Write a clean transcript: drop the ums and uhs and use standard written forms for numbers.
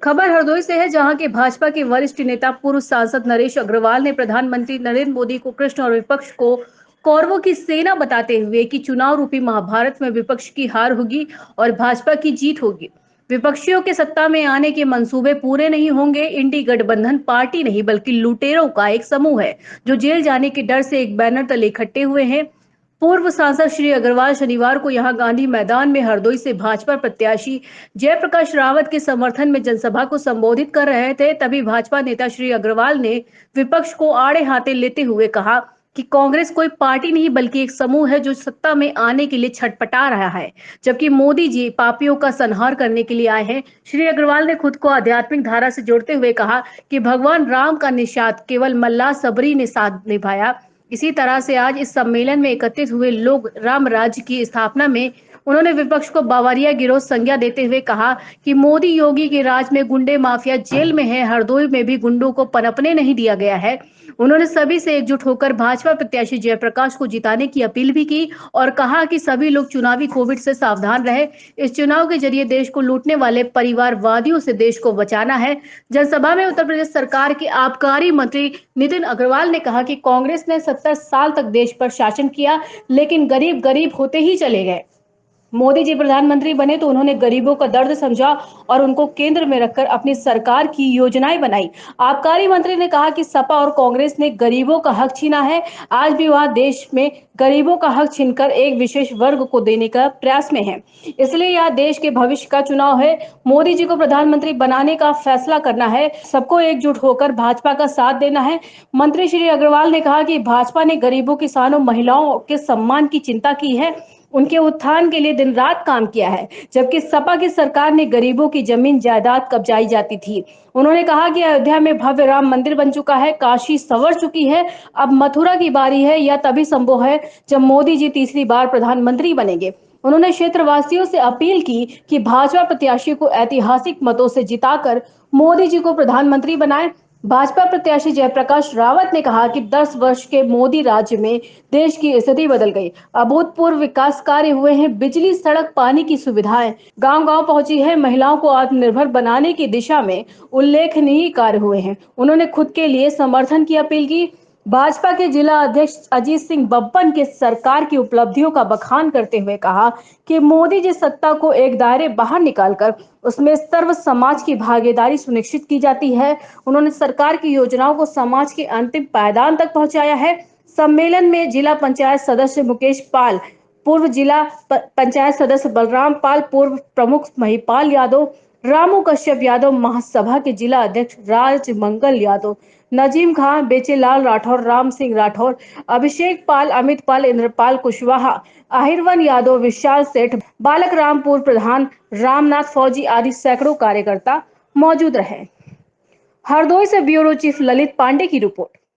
खबर हरदोई से है, जहां के भाजपा के वरिष्ठ नेता पूर्व सांसद नरेश अग्रवाल ने प्रधानमंत्री नरेंद्र मोदी को कृष्ण और विपक्ष को कौरवों की सेना बताते हुए कि चुनाव रूपी महाभारत में विपक्ष की हार होगी और भाजपा की जीत होगी। विपक्षियों के सत्ता में आने के मंसूबे पूरे नहीं होंगे। इंडी गठबंधन पार्टी नहीं बल्कि लुटेरों का एक समूह है, जो जेल जाने के डर से एक बैनर तले इकट्ठे हुए हैं। पूर्व सांसद श्री अग्रवाल शनिवार को यहां गांधी मैदान में हरदोई से भाजपा प्रत्याशी जयप्रकाश रावत के समर्थन में जनसभा को संबोधित कर रहे थे। तभी भाजपा नेता श्री अग्रवाल ने विपक्ष को आड़े हाथे लेते हुए कहा कि कांग्रेस कोई पार्टी नहीं बल्कि एक समूह है, जो सत्ता में आने के लिए छटपटा रहा है, जबकि मोदी जी पापियों का संहार करने के लिए आए हैं। श्री अग्रवाल ने खुद को आध्यात्मिक धारा से जोड़ते हुए कहा कि भगवान राम का निषाद केवल मल्ला सबरी ने साथ निभाया। इसी तरह से आज इस सम्मेलन में एकत्रित हुए लोग राम राज्य की स्थापना में उन्होंने विपक्ष को बावरिया गिरोह संज्ञा देते हुए कहा कि मोदी योगी के राज में गुंडे माफिया जेल में है, हरदोई में भी गुंडों को पनपने नहीं दिया गया है। उन्होंने सभी से एकजुट होकर भाजपा प्रत्याशी जयप्रकाश को जिताने की अपील भी की और कहा कि सभी लोग चुनावी कोविड से सावधान रहे। इस चुनाव के जरिए देश को लूटने वाले परिवारवादियों से देश को बचाना है। जनसभा में उत्तर प्रदेश सरकार के आबकारी मंत्री नितिन अग्रवाल ने कहा कि कांग्रेस ने 70 साल तक देश पर शासन किया, लेकिन गरीब गरीब होते ही चले गए। मोदी जी प्रधानमंत्री बने तो उन्होंने गरीबों का दर्द समझा और उनको केंद्र में रखकर अपनी सरकार की योजनाएं बनाई। आबकारी मंत्री ने कहा कि सपा और कांग्रेस ने गरीबों का हक छीना है। आज भी वह देश में गरीबों का हक छीनकर एक विशेष वर्ग को देने का प्रयास में है। इसलिए यह देश के भविष्य का चुनाव है। मोदी जी को प्रधानमंत्री बनाने का फैसला करना है। सबको एकजुट होकर भाजपा का साथ देना है। मंत्री श्री अग्रवाल ने कहा कि भाजपा ने गरीबों, किसानों, महिलाओं के सम्मान की चिंता की है, उनके उत्थान के लिए दिन रात काम किया है, जबकि सपा की सरकार ने गरीबों की जमीन जायदाद कब्जाई जाती थी। उन्होंने कहा कि अयोध्या में भव्य राम मंदिर बन चुका है, काशी संवर चुकी है, अब मथुरा की बारी है। यह तभी संभव है जब मोदी जी तीसरी बार प्रधानमंत्री बनेंगे। उन्होंने क्षेत्रवासियों से अपील की कि भाजपा प्रत्याशी को ऐतिहासिक मतों से जिताकर मोदी जी को प्रधानमंत्री बनाएं। भाजपा प्रत्याशी जयप्रकाश रावत ने कहा कि 10 वर्ष के मोदी राज्य में देश की स्थिति बदल गई। अभूतपूर्व विकास कार्य हुए हैं। बिजली, सड़क, पानी की सुविधाएं गांव-गांव पहुंची है। महिलाओं को आत्मनिर्भर बनाने की दिशा में उल्लेखनीय कार्य हुए हैं। उन्होंने खुद के लिए समर्थन की अपील की। भाजपा के जिला अध्यक्ष अजीत सिंह बब्बन के सरकार की उपलब्धियों का बखान करते हुए कहा कि मोदी जी सत्ता को एक दायरे बाहर निकालकर उसमें सर्व समाज की भागीदारी सुनिश्चित की जाती है। उन्होंने सरकार की योजनाओं को समाज के अंतिम पायदान तक पहुंचाया है। सम्मेलन में जिला पंचायत सदस्य मुकेश पाल, पूर्व जिला पंचायत सदस्य बलराम पाल, पूर्व प्रमुख महिपाल यादव, रामू कश्यप यादव, महासभा के जिला अध्यक्ष राज मंगल यादव, नजीम खान, बेचेलाल राठौर, राम सिंह राठौर, अभिषेक पाल, अमित पाल, इंद्रपाल कुशवाहा, अहिरवन यादव, विशाल सेठ, बालक रामपुर प्रधान, रामनाथ फौजी आदि सैकड़ों कार्यकर्ता मौजूद रहे। हरदोई से ब्यूरो चीफ ललित पांडे की रिपोर्ट।